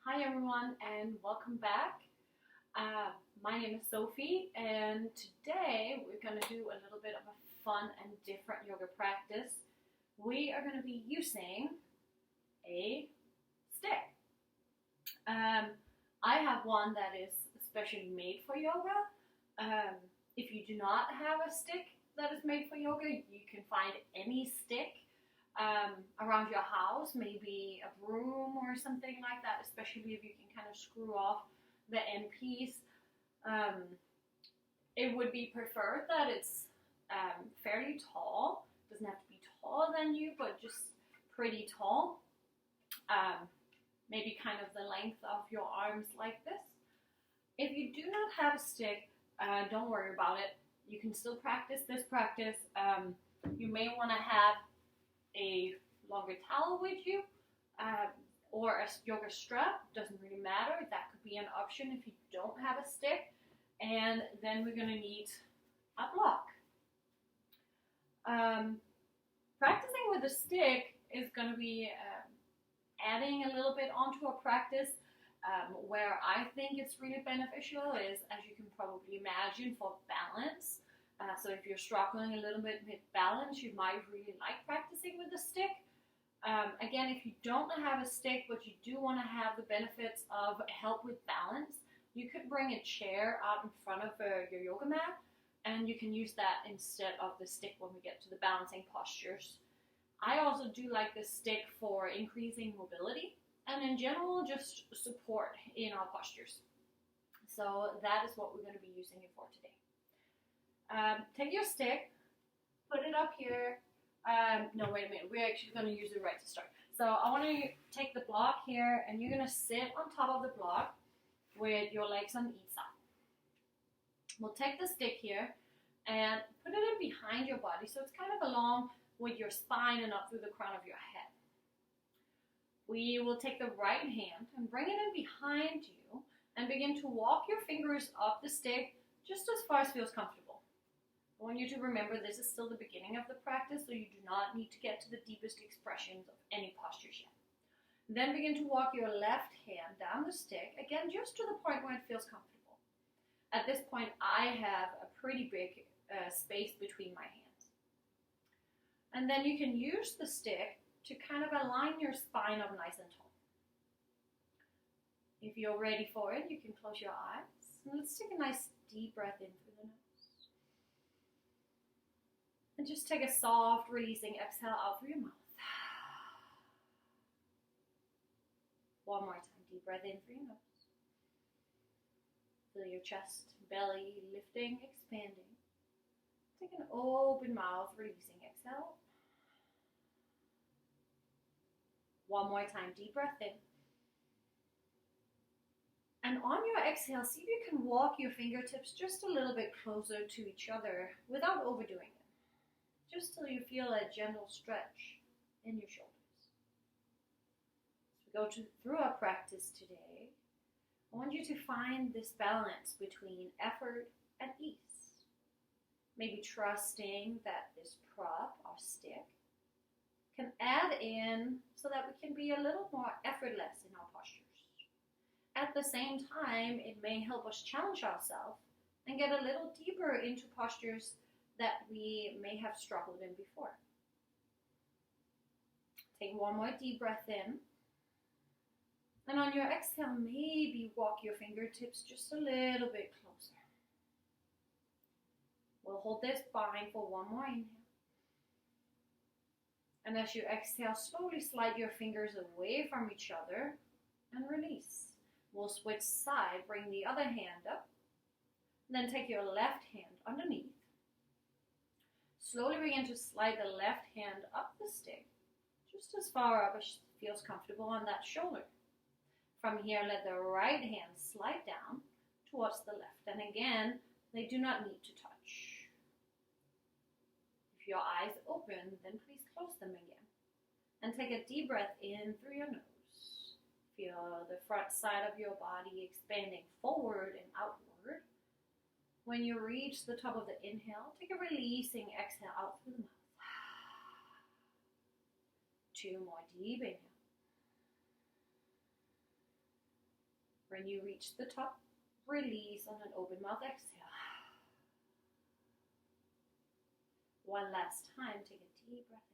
Hi everyone and welcome back. My name is Sophie and today we're going to do a little bit of a fun and different yoga practice. We are going to be using a stick. I have one that is especially made for yoga. If you do not have a stick that is made for yoga, you can find any stick around your house, maybe a broom or something like that, especially if you can kind of screw off the end piece. It would be preferred that it's fairly tall. It doesn't have to be taller than you, but just pretty tall. Maybe kind of the length of your arms like this. If you do not have a stick, don't worry about it. You can still practice this practice. You may want to have a longer towel with you or a yoga strap, doesn't really matter. That could be an option if you don't have a stick. And then we're going to need a block. Practicing with a stick is going to be adding a little bit onto a practice. Where I think it's really beneficial is, as you can probably imagine, for balance. So if you're struggling a little bit with balance, you might really like practicing with a stick. Again, if you don't have a stick, but you do want to have the benefits of help with balance, you could bring a chair out in front of your yoga mat, and you can use that instead of the stick when we get to the balancing postures. I also do like the stick for increasing mobility, and in general, just support in our postures. So that is what we're going to be using it for today. Take your stick, put it up here. No, wait a minute. We're actually going to use it right to start. So I want to take the block here, and you're going to sit on top of the block with your legs on each side. We'll take the stick here and put it in behind your body, so it's kind of along with your spine and up through the crown of your head. We will take the right hand and bring it in behind you and begin to walk your fingers up the stick just as far as feels comfortable. I want you to remember this is still the beginning of the practice, so you do not need to get to the deepest expressions of any postures yet. Then begin to walk your left hand down the stick, again just to the point where it feels comfortable. At this point, I have a pretty big space between my hands. And then you can use the stick to kind of align your spine up nice and tall. If you're ready for it, you can close your eyes. And let's take a nice deep breath in through the nose. And just take a soft, releasing exhale out through your mouth. One more time, deep breath in through your nose. Feel your chest, belly lifting, expanding. Take an open mouth, releasing exhale. One more time, deep breath in. And on your exhale, see if you can walk your fingertips just a little bit closer to each other without overdoing it. Just till you feel a gentle stretch in your shoulders. As we go through our practice today, I want you to find this balance between effort and ease. Maybe trusting that this prop or stick can add in so that we can be a little more effortless in our postures. At the same time, it may help us challenge ourselves and get a little deeper into postures that we may have struggled in before. Take one more deep breath in. And on your exhale, maybe walk your fingertips just a little bit closer. We'll hold this bind for one more inhale. And as you exhale, slowly slide your fingers away from each other and release. We'll switch side, bring the other hand up. Then take your left hand underneath. Slowly begin to slide the left hand up the stick, just as far up as feels comfortable on that shoulder. From here, let the right hand slide down towards the left. And again, they do not need to touch. If your eyes open, then please close them again. And take a deep breath in through your nose. Feel the front side of your body expanding forward and outward. When you reach the top of the inhale, take a releasing exhale out through the mouth. Two more deep inhale. When you reach the top, release on an open mouth exhale. One last time, take a deep breath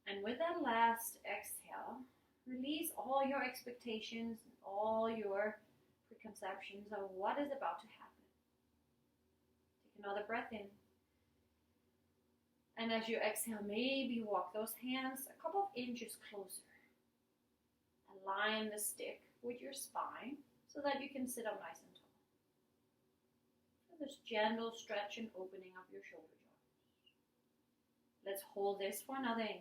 in. And with that last exhale, release all your expectations and all your preconceptions of what is about to happen. Take another breath in. And as you exhale, maybe walk those hands a couple of inches closer. Align the stick with your spine so that you can sit up nice and tall. So this gentle stretch and opening of your shoulder joints. Let's hold this for another inhale.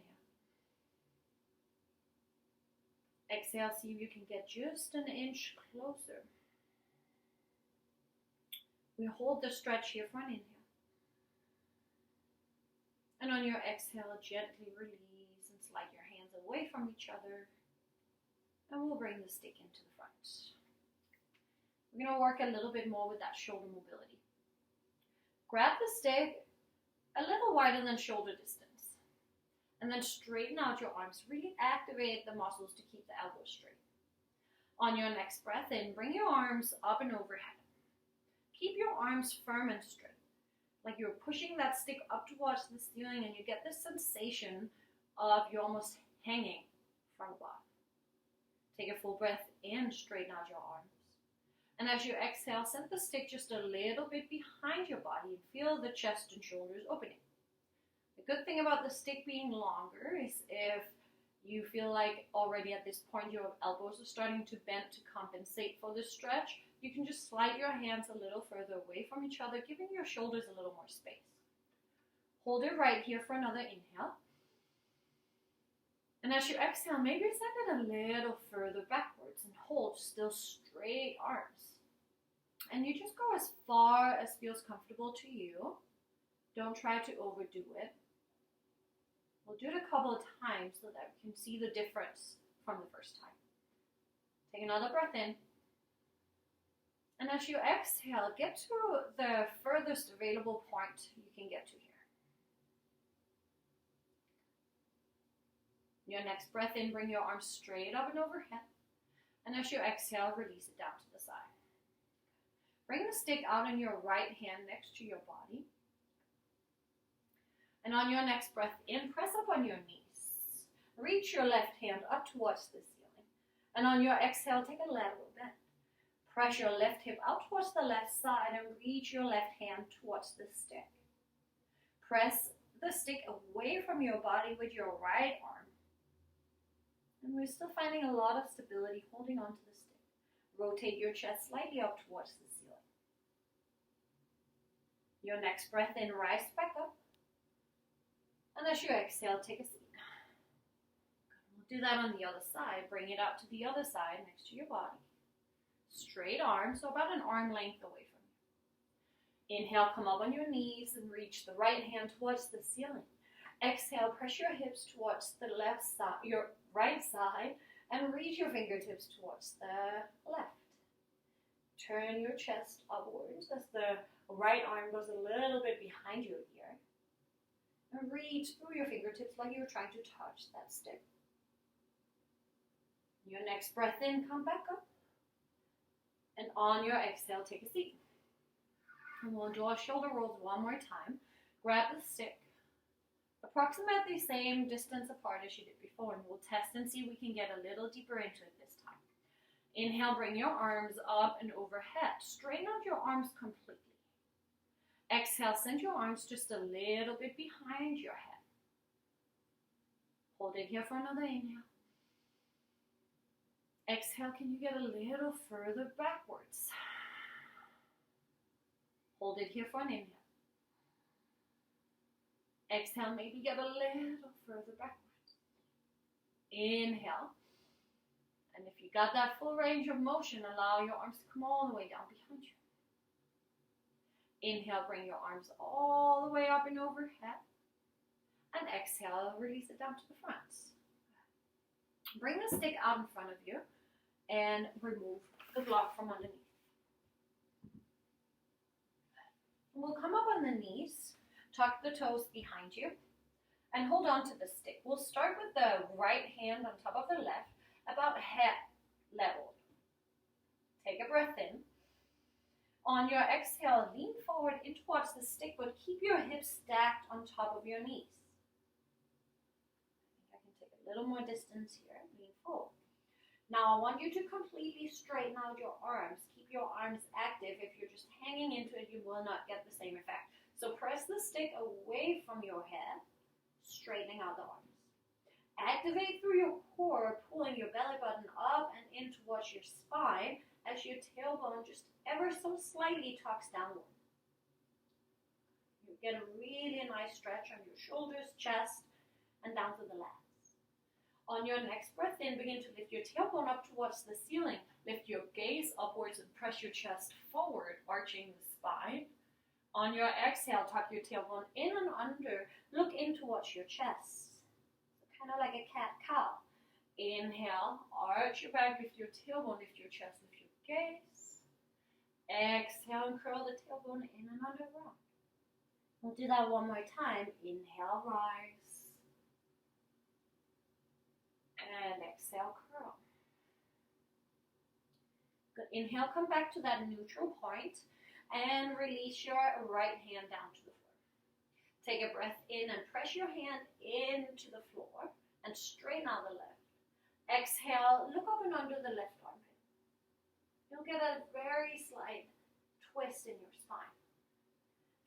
Exhale, see if you can get just an inch closer. We hold the stretch here for an inhale. And on your exhale, gently release and slide your hands away from each other. And we'll bring the stick into the front. We're going to work a little bit more with that shoulder mobility. Grab the stick a little wider than shoulder distance. And then straighten out your arms. Really activate the muscles to keep the elbows straight. On your next breath in, bring your arms up and overhead. Keep your arms firm and straight. Like you're pushing that stick up towards the ceiling and you get this sensation of you're almost hanging from above. Take a full breath in, straighten out your arms. And as you exhale, send the stick just a little bit behind your body and feel the chest and shoulders opening. The good thing about the stick being longer is if you feel like already at this point your elbows are starting to bend to compensate for the stretch, you can just slide your hands a little further away from each other, giving your shoulders a little more space. Hold it right here for another inhale. And as you exhale, maybe send it a little further backwards and hold still straight arms. And you just go as far as feels comfortable to you. Don't try to overdo it. We'll do it a couple of times so that we can see the difference from the first time. Take another breath in. And as you exhale, get to the furthest available point you can get to here. Your next breath in, bring your arms straight up and overhead. And as you exhale, release it down to the side. Bring the stick out in your right hand next to your body. And on your next breath in, press up on your knees. Reach your left hand up towards the ceiling. And on your exhale, take a lateral bend. Press your left hip out towards the left side and reach your left hand towards the stick. Press the stick away from your body with your right arm. And we're still finding a lot of stability holding on to the stick. Rotate your chest slightly up towards the ceiling. Your next breath in, rise back up. And as you exhale, take a seat. We'll do that on the other side. Bring it out to the other side next to your body. Straight arms, so about an arm length away from you. Inhale, come up on your knees and reach the right hand towards the ceiling. Exhale, press your hips towards the left side, your right side, and reach your fingertips towards the left. Turn your chest upwards as the right arm goes a little bit behind your ear. And reach through your fingertips like you're trying to touch that stick. Your next breath in, come back up. And on your exhale, take a seat. And we'll do our shoulder rolls one more time. Grab the stick. Approximately the same distance apart as you did before. And we'll test and see if we can get a little deeper into it this time. Inhale, bring your arms up and overhead. Straighten out your arms completely. Exhale, send your arms just a little bit behind your head. Hold it here for another inhale. Exhale, can you get a little further backwards? Hold it here for an inhale. Exhale, maybe get a little further backwards. Inhale. And if you got that full range of motion, allow your arms to come all the way down behind you. Inhale, bring your arms all the way up and overhead. And exhale, release it down to the front. Bring the stick out in front of you and remove the block from underneath. We'll come up on the knees, tuck the toes behind you, and hold on to the stick. We'll start with the right hand on top of the left about head level. Take a breath in. On your exhale, lean forward in towards the stick, but keep your hips stacked on top of your knees. I think I can take a little more distance here. Lean forward. Now I want you to completely straighten out your arms. Keep your arms active. If you're just hanging into it, you will not get the same effect. So press the stick away from your head, straightening out the arms. Activate through your core, pulling your belly button up and in towards your spine as your tailbone just ever so slightly tucks downward. You get a really nice stretch on your shoulders, chest, and down to the lats. On your next breath in, begin to lift your tailbone up towards the ceiling. Lift your gaze upwards and press your chest forward, arching the spine. On your exhale, tuck your tailbone in and under. Look in towards your chest. So kind of like a cat-cow. Inhale, arch your back, lift your tailbone, lift your chest, lift your gaze. Exhale and curl the tailbone in and under, round. We'll do that one more time. Inhale, rise. And exhale, curl. Good. Inhale, come back to that neutral point and release your right hand down to the floor. Take a breath in and press your hand into the floor and straighten out the left. Exhale, look up and under the left armpit. You'll get a very slight twist in your spine.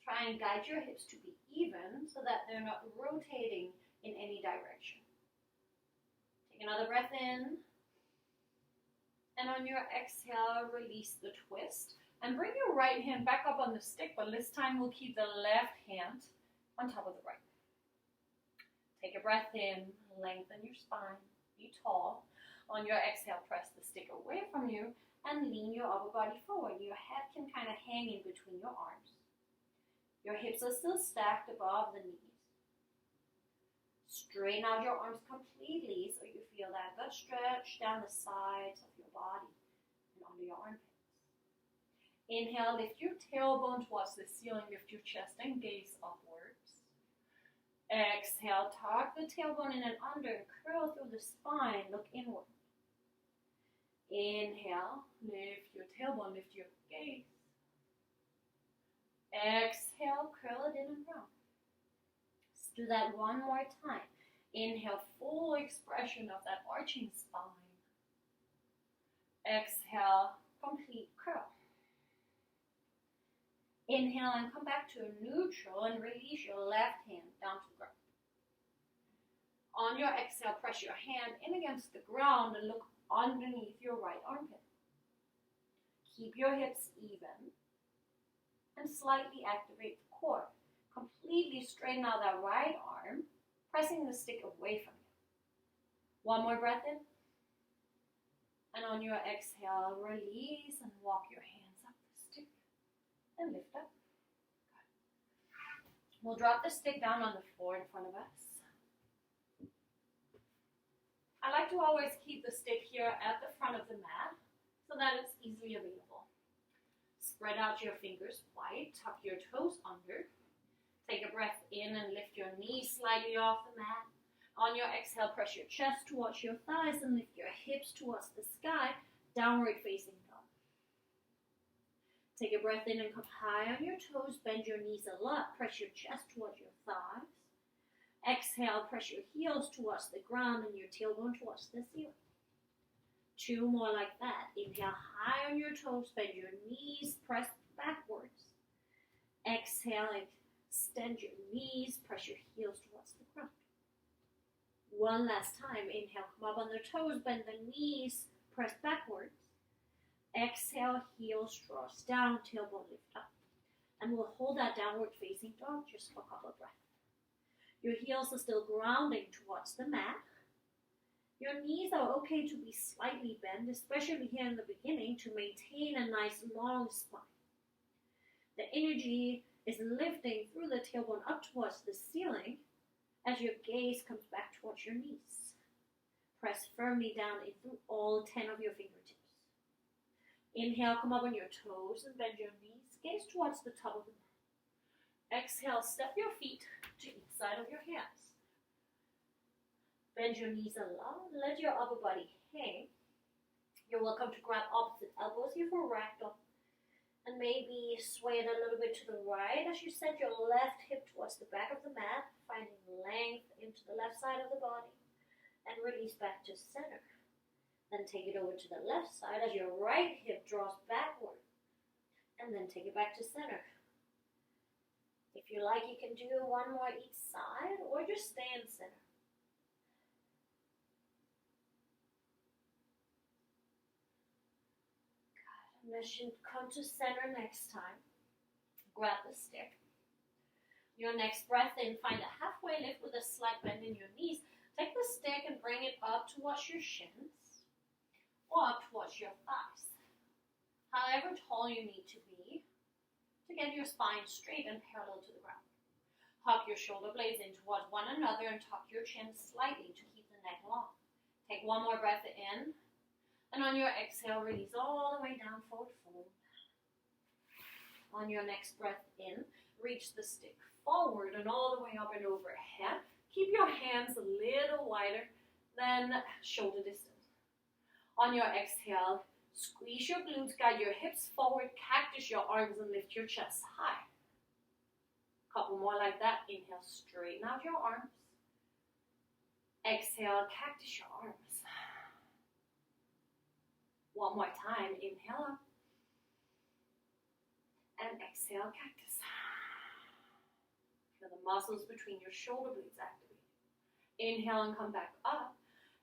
Try and guide your hips to be even so that they're not rotating in any direction. Take another breath in. And on your exhale, release the twist. And bring your right hand back up on the stick, but this time we'll keep the left hand on top of the right. Take a breath in, lengthen your spine, be tall. On your exhale, press the stick away from you and lean your upper body forward. Your head can kind of hang in between your arms. Your hips are still stacked above the knees. Straighten out your arms completely so you feel that good stretch down the sides of your body and under your armpits. Inhale, lift your tailbone towards the ceiling, lift your chest and gaze upwards. Exhale, tuck the tailbone in and under, curl through the spine, look inward. Inhale, lift your tailbone, lift your gaze. Exhale, curl it in and round. Let's do that one more time. Inhale, full expression of that arching spine. Exhale, complete curl. Inhale and come back to a neutral and release your left hand down to the ground. On your exhale, press your hand in against the ground and look underneath your right armpit. Keep your hips even and slightly activate the core. Completely straighten out that right arm, pressing the stick away from you. One more breath in. And on your exhale, release and walk your hands up the stick and lift up. Good. We'll drop the stick down on the floor in front of us. I like to always keep the stick here at the front of the mat so that it's easily available. Spread out your fingers wide, tuck your toes under. Take a breath in and lift your knees slightly off the mat. On your exhale, press your chest towards your thighs and lift your hips towards the sky, downward facing dog. Take a breath in and come high on your toes, bend your knees a lot, press your chest towards your thighs. Exhale, press your heels towards the ground and your tailbone towards the ceiling. Two more like that. Inhale, high on your toes, bend your knees, press backwards. Exhale, extend your knees, press your heels towards the ground. One last time. Inhale, come up on the toes, bend the knees, press backwards. Exhale, heels draws down, tailbone lift up. And we'll hold that downward facing dog just for a couple of breaths. Your heels are still grounding towards the mat. Your knees are okay to be slightly bent, especially here in the beginning, to maintain a nice long spine. The energy is lifting through the tailbone up towards the ceiling as your gaze comes back towards your knees. Press firmly down in through all 10 of your fingertips. Inhale, come up on your toes and bend your knees. Gaze towards the top of the mat. Exhale, step your feet to each side of your hands. Bend your knees a lot. Let your upper body hang. You're welcome to grab opposite elbows here for ragdoll. And maybe sway it a little bit to the right as you set your left hip towards the back of the mat, finding length into the left side of the body. And release back to center. Then take it over to the left side as your right hip draws backward. And then take it back to center. If you like, you can do one more each side or just stay in center. Good. And as you come to center next time, grab the stick. Your next breath in, find a halfway lift with a slight bend in your knees. Take the stick and bring it up towards your shins or up towards your thighs. However tall you need to be to get your spine straight and parallel to the ground. Hug your shoulder blades in towards one another and tuck your chin slightly to keep the neck long. Take one more breath in, and on your exhale, release all the way down, forward fold. On your next breath in, reach the stick forward and all the way up and overhead. Keep your hands a little wider than shoulder distance. On your exhale, squeeze your glutes, guide your hips forward, cactus your arms, and lift your chest high. Couple more like that. Inhale, straighten out your arms. Exhale, cactus your arms. One more time. Inhale up. And exhale, cactus. Feel the muscles between your shoulder blades activate. Inhale and come back up.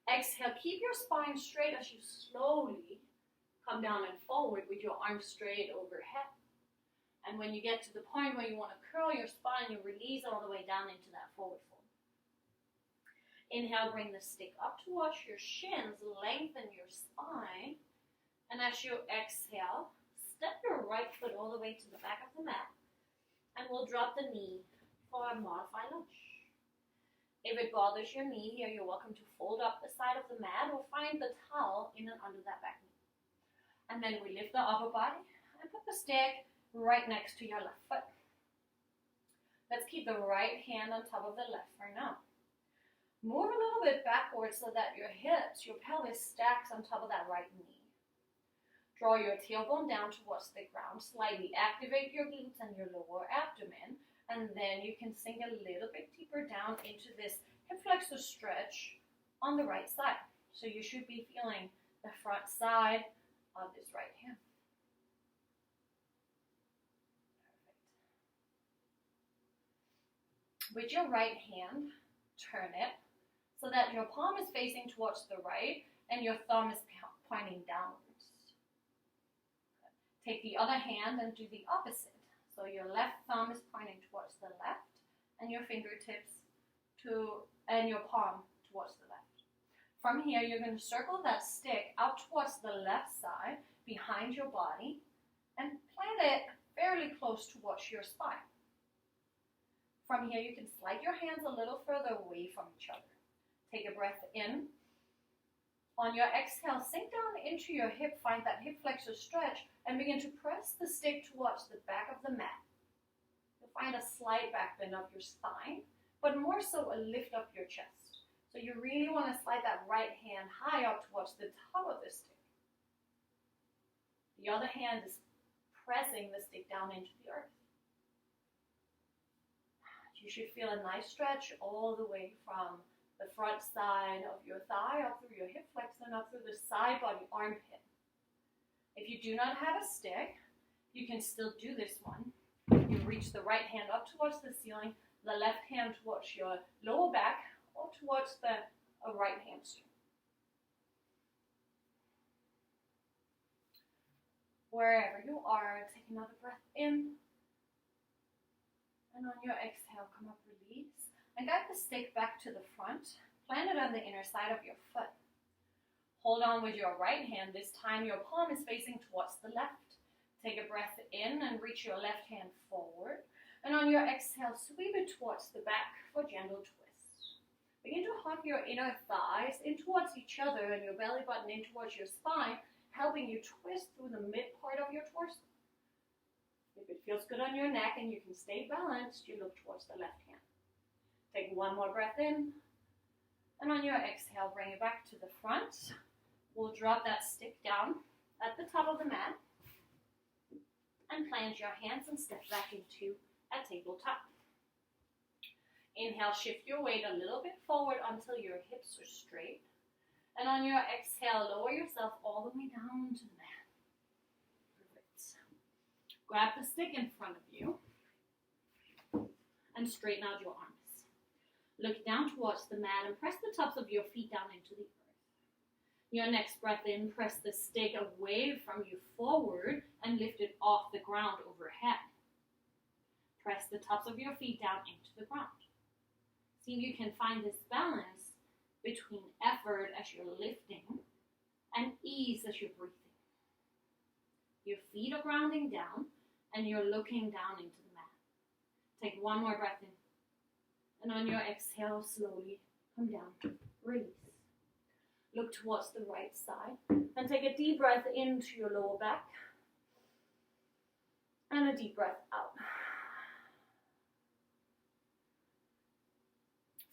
Exhale, keep your spine straight as you slowly come down and forward with your arms straight overhead. And when you get to the point where you want to curl your spine, you release all the way down into that forward fold. Inhale, bring the stick up towards your shins, lengthen your spine. And as you exhale, step your right foot all the way to the back of the mat. And we'll drop the knee for a modified lunge. If it bothers your knee here, you're welcome to fold up the side of the mat or find the towel in and under that back knee. And then we lift the upper body and put the stick right next to your left foot. Let's keep the right hand on top of the left for now. Move a little bit backwards so that your hips, your pelvis stacks on top of that right knee. Draw your tailbone down towards the ground. Slightly activate your glutes and your lower abdomen. And then you can sink a little bit deeper down into this hip flexor stretch on the right side. So you should be feeling the front side of this right hand. Perfect. With your right hand, turn it so that your palm is facing towards the right and your thumb is pointing downwards. Good. Take the other hand and do the opposite. So your left thumb is pointing towards the left and your fingertips and your palm towards the left. From here, you're going to circle that stick out towards the left side, behind your body, and plant it fairly close towards your spine. From here, you can slide your hands a little further away from each other. Take a breath in. On your exhale, sink down into your hip, find that hip flexor stretch, and begin to press the stick towards the back of the mat. You'll find a slight back bend of your spine, but more so a lift of your chest. So you really want to slide that right hand high up towards the top of the stick. The other hand is pressing the stick down into the earth. You should feel a nice stretch all the way from the front side of your thigh, up through your hip flexor, and up through the side body armpit. If you do not have a stick, you can still do this one. You reach the right hand up towards the ceiling, the left hand towards your lower back, or towards the right hamstring. Wherever you are, take another breath in. And on your exhale, come up, release. And guide the stick back to the front. Plant it on the inner side of your foot. Hold on with your right hand. This time your palm is facing towards the left. Take a breath in and reach your left hand forward. And on your exhale, sweep it towards the back for gentle twist. Begin to hug your inner thighs in towards each other and your belly button in towards your spine, helping you twist through the mid part of your torso. If it feels good on your neck and you can stay balanced, you look towards the left hand. Take one more breath in. And on your exhale, bring it back to the front. We'll drop that stick down at the top of the mat and plant your hands and step back into a tabletop. Inhale, shift your weight a little bit forward until your hips are straight. And on your exhale, lower yourself all the way down to the mat. Perfect. Grab the stick in front of you and straighten out your arms. Look down towards the mat and press the tops of your feet down into the earth. Your next breath in, press the stick away from you forward and lift it off the ground overhead. Press the tops of your feet down into the ground. See if you can find this balance between effort as you're lifting and ease as you're breathing. Your feet are grounding down and you're looking down into the mat. Take one more breath in. And on your exhale, slowly come down. Release. Look towards the right side and take a deep breath into your lower back and a deep breath out.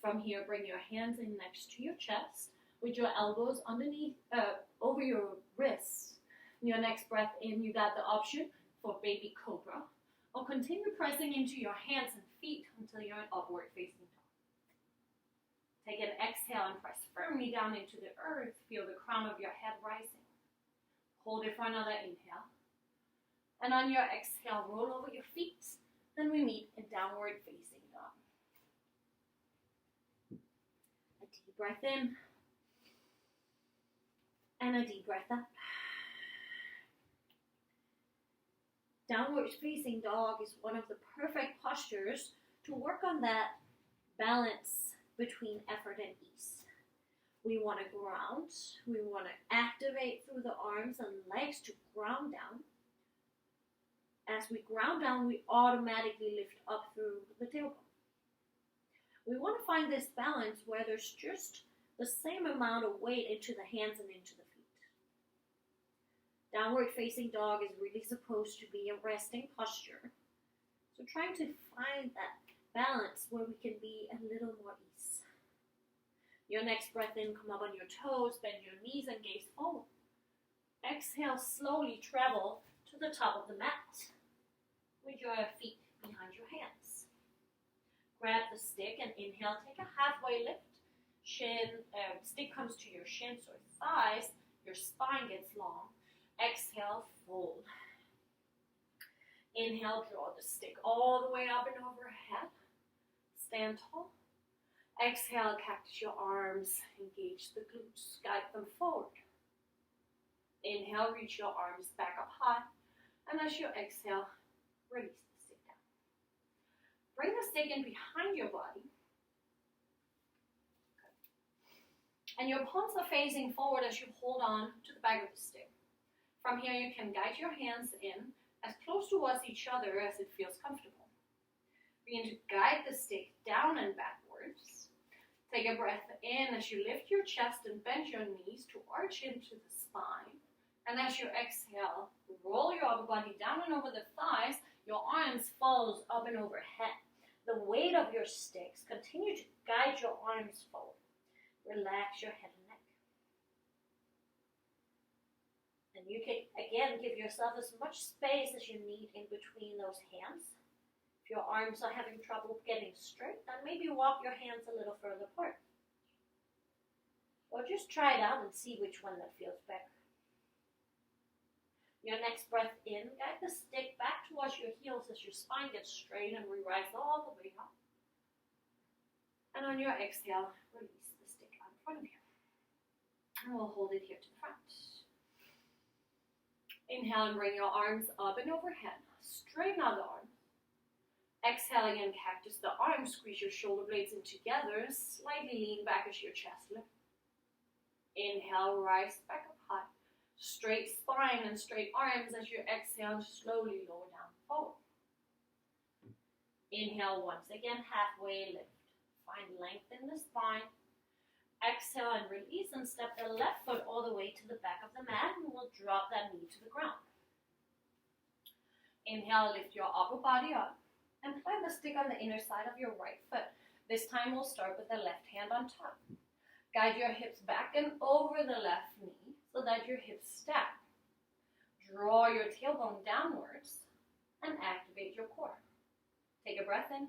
From here, bring your hands in next to your chest with your elbows underneath, over your wrists. Your next breath in, you got the option for baby cobra, or continue pressing into your hands and feet until you're in upward facing dog. Take an exhale and press firmly down into the earth. Feel the crown of your head rising. Hold it for another inhale. And on your exhale, roll over your feet. Then we meet in downward facing dog. A deep breath in. And a deep breath up. Downward facing dog is one of the perfect postures to work on that balance between effort and ease. We want to ground. We want to activate through the arms and legs to ground down. As we ground down, we automatically lift up through the tailbone. We want to find this balance where there's just the same amount of weight into the hands and into the feet. Downward facing dog is really supposed to be a resting posture. So trying to find that balance where we can be a little more ease. Your next breath in, come up on your toes, bend your knees and gaze forward. Exhale, slowly travel to the top of the mat with your feet behind your hands. Grab the stick and inhale, take a halfway lift. Stick comes to your shins or thighs, your spine gets long. Exhale, fold. Inhale, draw the stick all the way up and overhead. Stand tall. Exhale, cactus your arms, engage the glutes, guide them forward. Inhale, reach your arms back up high. And as you exhale, release the stick down. Bring the stick in behind your body. Good. And your palms are facing forward as you hold on to the back of the stick. From here, you can guide your hands in as close towards each other as it feels comfortable. Begin to guide the stick down and backwards. Take a breath in as you lift your chest and bend your knees to arch into the spine. And as you exhale, roll your upper body down and over the thighs. Your arms falls up and overhead. The weight of your sticks continue to guide your arms forward. Relax your head and neck. And you can, again, give yourself as much space as you need in between those hands. If your arms are having trouble getting straight, then maybe walk your hands a little further apart. Or just try it out and see which one that feels better. Your next breath in, guide the stick back towards your heels as your spine gets straight and we rise all the way up. And on your exhale, release the stick out in front of you. And we'll hold it here to the front. Inhale and bring your arms up and overhead. Straighten out the arms. Exhale again, cactus the arms. Squeeze your shoulder blades in together. Slightly lean back as your chest lifts. Inhale, rise back up high. Straight spine and straight arms as you exhale, slowly lower down forward. Inhale once again, halfway lift. Find length in the spine. Exhale and release and step the left foot all the way to the back of the mat and we'll drop that knee to the ground. Inhale, lift your upper body up and plant the stick on the inner side of your right foot. This time we'll start with the left hand on top. Guide your hips back and over the left knee so that your hips stack. Draw your tailbone downwards and activate your core. Take a breath in.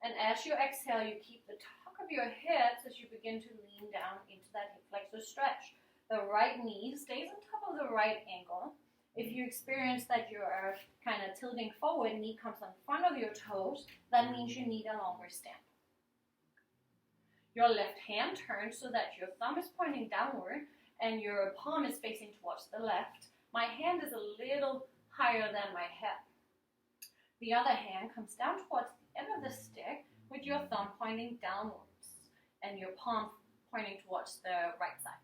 And as you exhale, you keep the top of your hips as you begin to lean down into that hip flexor stretch. The right knee stays on top of the right ankle. If you experience that you are kind of tilting forward, knee comes in front of your toes, that means you need a longer stand. Your left hand turns so that your thumb is pointing downward and your palm is facing towards the left. My hand is a little higher than my head. The other hand comes down towards the end of the stick with your thumb pointing downwards and your palm pointing towards the right side.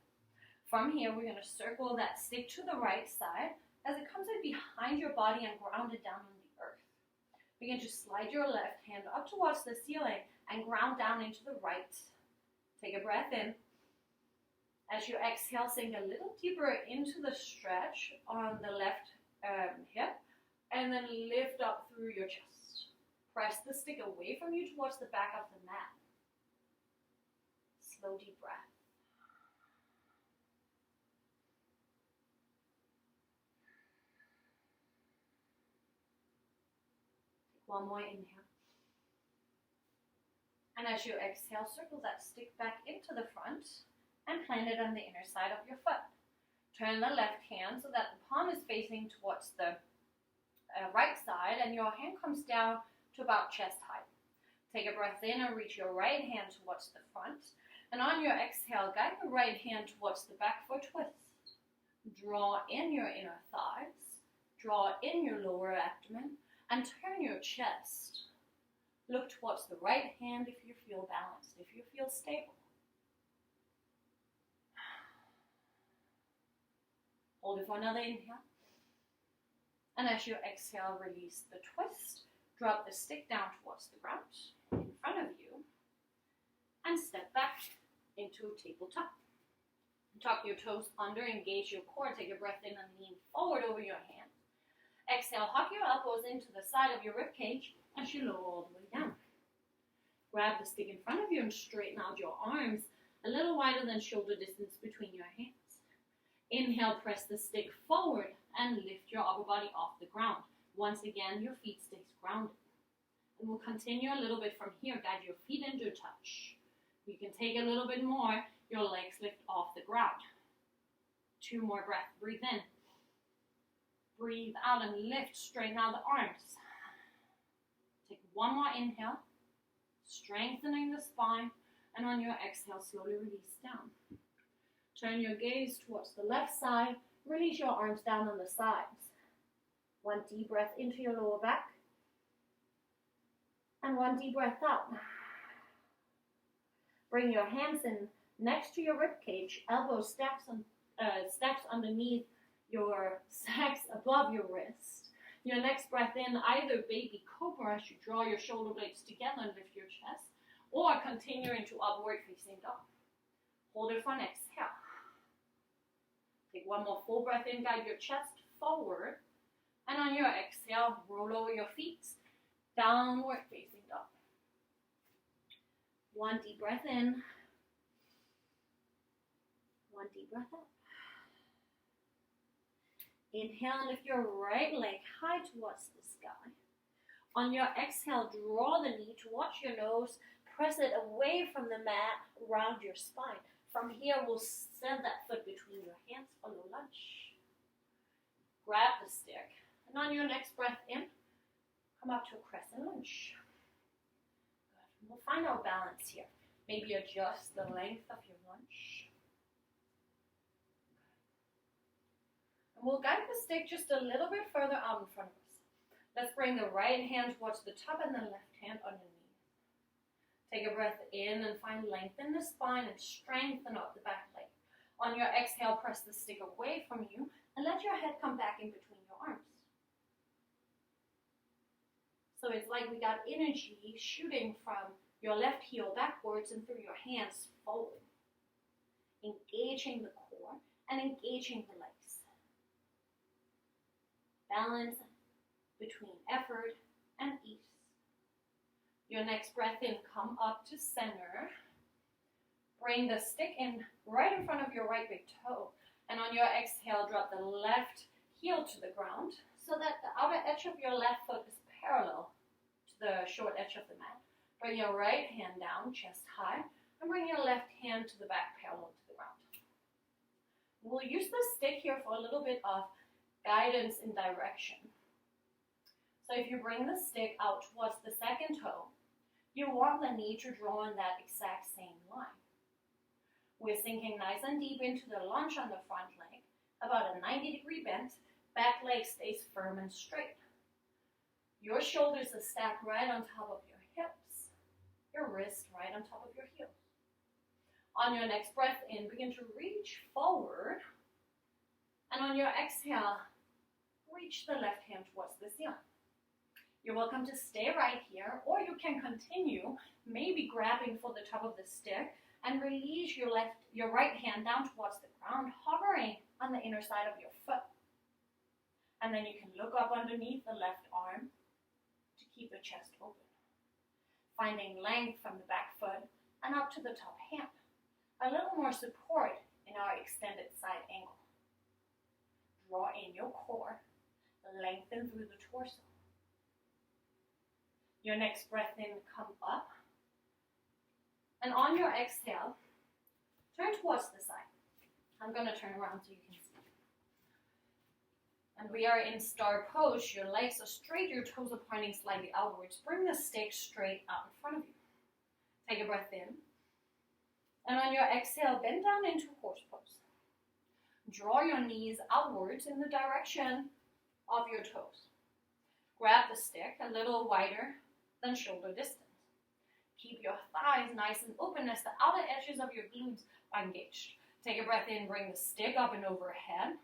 From here, we're going to circle that stick to the right side as it comes in behind your body and ground it down on the earth. Begin to slide your left hand up towards the ceiling and ground down into the right. Take a breath in. As you exhale, sink a little deeper into the stretch on the left hip and then lift up through your chest. Press the stick away from you towards the back of the mat. Slow, deep breath. Take one more inhale. And as you exhale, circle that stick back into the front and plant it on the inner side of your foot. Turn the left hand so that the palm is facing towards the right side and your hand comes down to about chest height. Take a breath in and reach your right hand towards the front. And on your exhale, guide the right hand towards the back for a twist. Draw in your inner thighs, draw in your lower abdomen, and turn your chest. Look towards the right hand if you feel balanced, if you feel stable. Hold it for another inhale. And as you exhale, release the twist. Drop the stick down towards the ground in front of you. And step back into tabletop. Tuck your toes under, engage your core. Take a breath in and lean forward over your hands. Exhale, hug your elbows into the side of your rib cage as you lower all the way down. Grab the stick in front of you and straighten out your arms a little wider than shoulder distance between your hands. Inhale, press the stick forward and lift your upper body off the ground. Once again, your feet stay grounded. And we'll continue a little bit from here. Guide your feet into touch. You can take a little bit more. Your legs lift off the ground. 2 more breaths. Breathe in. Breathe out and lift. Straighten out the arms. Take 1 more inhale. Strengthening the spine. And on your exhale, slowly release down. Turn your gaze towards the left side. Release your arms down on the sides. 1 deep breath into your lower back. And 1 deep breath out. Bring your hands in next to your rib cage. Elbows stacks underneath your stacks above your wrist. Your next breath in, either baby cobra as you draw your shoulder blades together and lift your chest, or continue into upward facing dog. Hold it for an exhale. Take 1 more full breath in, guide your chest forward. And on your exhale, roll over your feet, downward facing dog. 1 deep breath in. 1 deep breath out. Inhale, lift your right leg high towards the sky. On your exhale, draw the knee towards your nose. Press it away from the mat, around your spine. From here, we'll send that foot between your hands for low lunge. Grab the stick. And on your next breath in, come up to a crescent lunge. Good. We'll find our balance here. Maybe adjust the length of your lunge. And we'll guide the stick just a little bit further out in front of us. Let's bring the right hand towards the top and the left hand underneath. Take a breath in and find length in the spine and strengthen up the back leg. On your exhale, press the stick away from you and let your head come back in between your arms. So it's like we got energy shooting from your left heel backwards and through your hands forward. Engaging the core and engaging the legs. Balance between effort and ease. Your next breath in, come up to center. Bring the stick in right in front of your right big toe. And on your exhale, drop the left heel to the ground so that the outer edge of your left foot is parallel to the short edge of the mat. Bring your right hand down, chest high, and bring your left hand to the back parallel to the ground. We'll use the stick here for a little bit of guidance in direction. So if you bring the stick out towards the second toe, you want the knee to draw in that exact same line. We're sinking nice and deep into the lunge on the front leg, about a 90-degree bend. Back leg stays firm and straight. Your shoulders are stacked right on top of your hips, your wrists right on top of your heels. On your next breath in, begin to reach forward. And on your exhale, reach the left hand towards the ceiling. You're welcome to stay right here, or you can continue, maybe grabbing for the top of the stick, and release your right hand down towards the ground, hovering on the inner side of your foot. And then you can look up underneath the left arm to keep the chest open. Finding length from the back foot and up to the top hand. A little more support in our extended side angle. Draw in your core, lengthen through the torso. Your next breath in, come up. And on your exhale, turn towards the side. I'm going to turn around so you can see. And we are in star pose. Your legs are straight, your toes are pointing slightly outwards. Bring the stick straight out in front of you. Take a breath in. And on your exhale, bend down into horse pose. Draw your knees outwards in the direction of your toes. Grab the stick a little wider than shoulder distance. Keep your thighs nice and open as the outer edges of your glutes are engaged. Take a breath in, bring the stick up and overhead.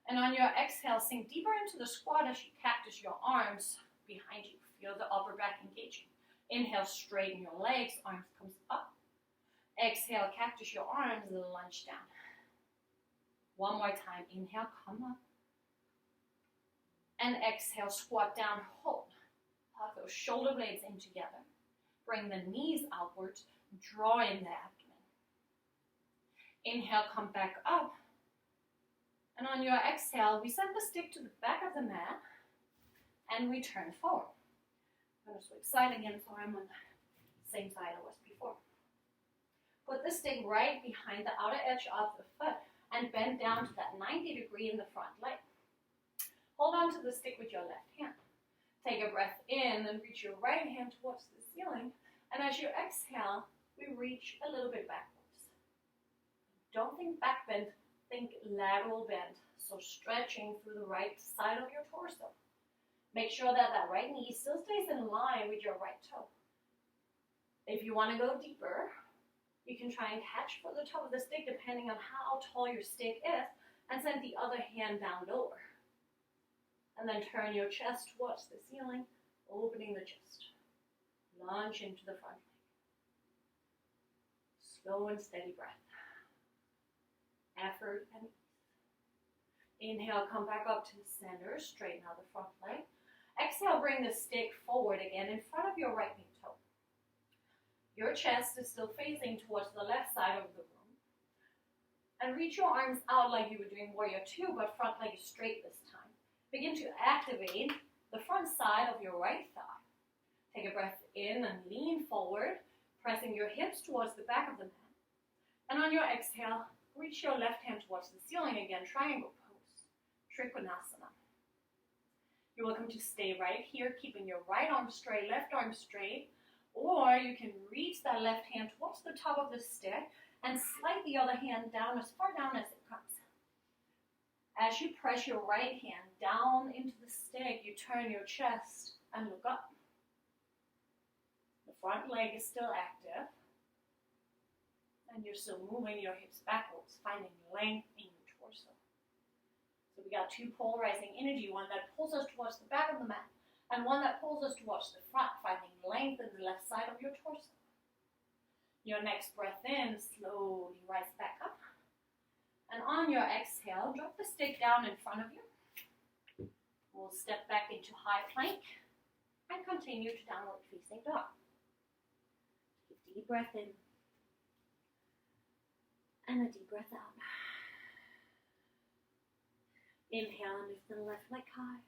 And on your exhale, sink deeper into the squat as you cactus your arms behind you. Feel the upper back engaging. Inhale, straighten your legs, arms comes up. Exhale, cactus your arms and lunge down. One more time. Inhale, come up. And exhale, squat down, hold. Hug those shoulder blades in together. Bring the knees outwards, draw in the abdomen. Inhale, come back up. And on your exhale, we send the stick to the back of the mat and we turn forward. I'm going to switch side again so I'm on the same side I was before. Put the stick right behind the outer edge of the foot and bend down to that 90-degree in the front leg. Hold on to the stick with your left hand. Take a breath in and reach your right hand towards the ceiling. And as you exhale, we reach a little bit backwards. Don't think back bend, think lateral bend. So stretching through the right side of your torso. Make sure that that right knee still stays in line with your right toe. If you want to go deeper, you can try and catch for the top of the stick depending on how tall your stick is and send the other hand down lower. And then turn your chest towards the ceiling, opening the chest. Lunge into the front leg. Slow and steady breath. Effort and ease. Inhale, come back up to the center, straighten out the front leg. Exhale, bring the stick forward again in front of your right big toe. Your chest is still facing towards the left side of the room. And reach your arms out like you were doing warrior two, but front leg is straight this time. Begin to activate the front side of your right thigh. Take a breath in and lean forward, pressing your hips towards the back of the mat. And on your exhale, reach your left hand towards the ceiling again, triangle pose, Trikonasana. You're welcome to stay right here, keeping your right arm straight, left arm straight, or you can reach that left hand towards the top of the stick and slide the other hand down as far down as it comes. As you press your right hand down into the stick, you turn your chest and look up. The front leg is still active, and you're still moving your hips backwards, finding length in your torso. So we got two polarizing energy, one that pulls us towards the back of the mat, and one that pulls us towards the front, finding length in the left side of your torso. Your next breath in, slowly rise back up. And on your exhale, drop the stick down in front of you. We'll step back into high plank and continue to downward facing dog. Take a deep breath in. And a deep breath out. Inhale and lift the left leg high.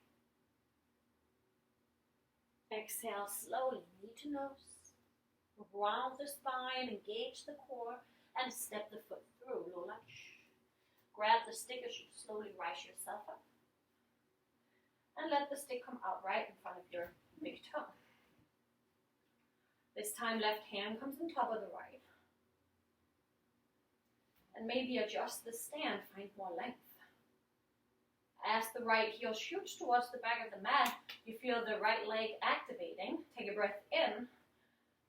Exhale slowly, knee to nose. Round the spine, engage the core, and step the foot through, low lunge. Grab the stick as you slowly rise yourself up. And let the stick come out right in front of your big toe. This time left hand comes on top of the right. And maybe adjust the stand, find more length. As the right heel shoots towards the back of the mat, you feel the right leg activating. Take a breath in.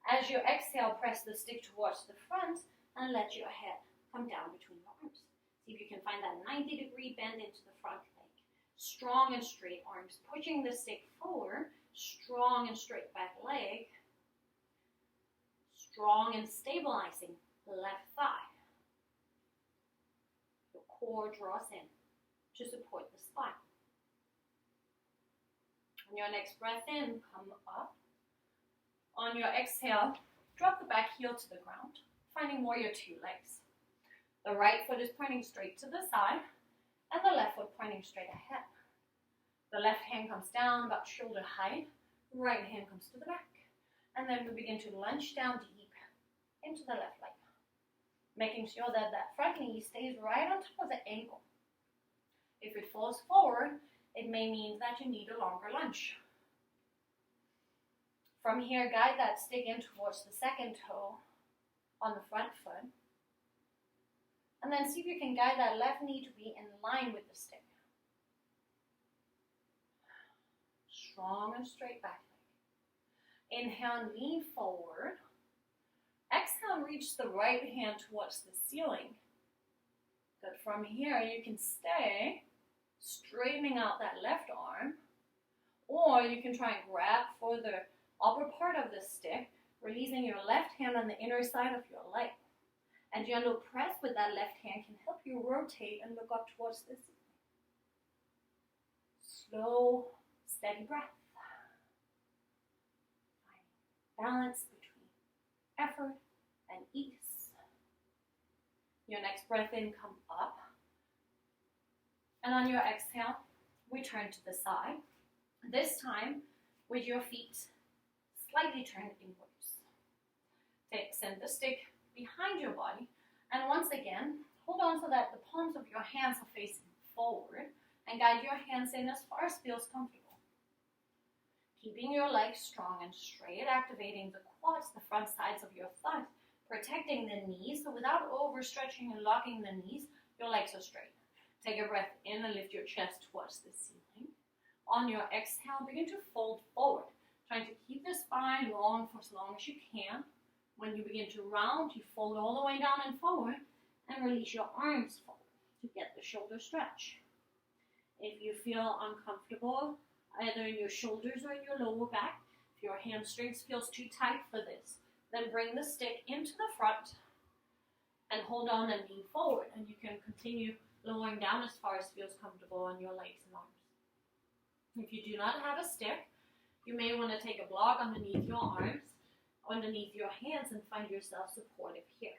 As you exhale, press the stick towards the front and let your head come down between your arms. See if you can find that 90-degree bend into the front leg. Strong and straight arms, pushing the stick forward. Strong and straight back leg. Strong and stabilizing left thigh. The core draws in to support the spine. On your next breath in, come up. On your exhale, drop the back heel to the ground, finding warrior two legs. The right foot is pointing straight to the side, and the left foot pointing straight ahead. The left hand comes down about shoulder height, right hand comes to the back. And then we begin to lunge down deep into the left leg, making sure that that front knee stays right on top of the ankle. If it falls forward, it may mean that you need a longer lunge. From here, guide that stick in towards the second toe on the front foot. And then see if you can guide that left knee to be in line with the stick. Strong and straight back leg. Inhale, lean forward. Exhale, reach the right hand towards the ceiling. Good. From here, you can stay straightening out that left arm, or you can try and grab for the upper part of the stick, releasing your left hand on the inner side of your leg. And gentle press with that left hand can help you rotate and look up towards the ceiling. Slow, steady breath. Finding balance between effort and ease. Your next breath in, come up. And on your exhale, we turn to the side. This time, with your feet slightly turned inwards. Send the stick behind your body. And once again, hold on so that the palms of your hands are facing forward. And guide your hands in as far as feels comfortable. Keeping your legs strong and straight, activating the quads, the front sides of your thighs, protecting the knees. So without overstretching and locking the knees, your legs are straight. Take a breath in and lift your chest towards the ceiling. On your exhale, begin to fold forward, trying to keep the spine long for as long as you can. When you begin to round, you fold all the way down and forward and release your arms forward to get the shoulder stretch. If you feel uncomfortable, either in your shoulders or in your lower back, if your hamstrings feels too tight for this, then bring the stick into the front and hold on and lean forward. And you can continue lowering down as far as feels comfortable on your legs and arms. If you do not have a stick, you may want to take a block underneath your arms, underneath your hands, and find yourself supportive here.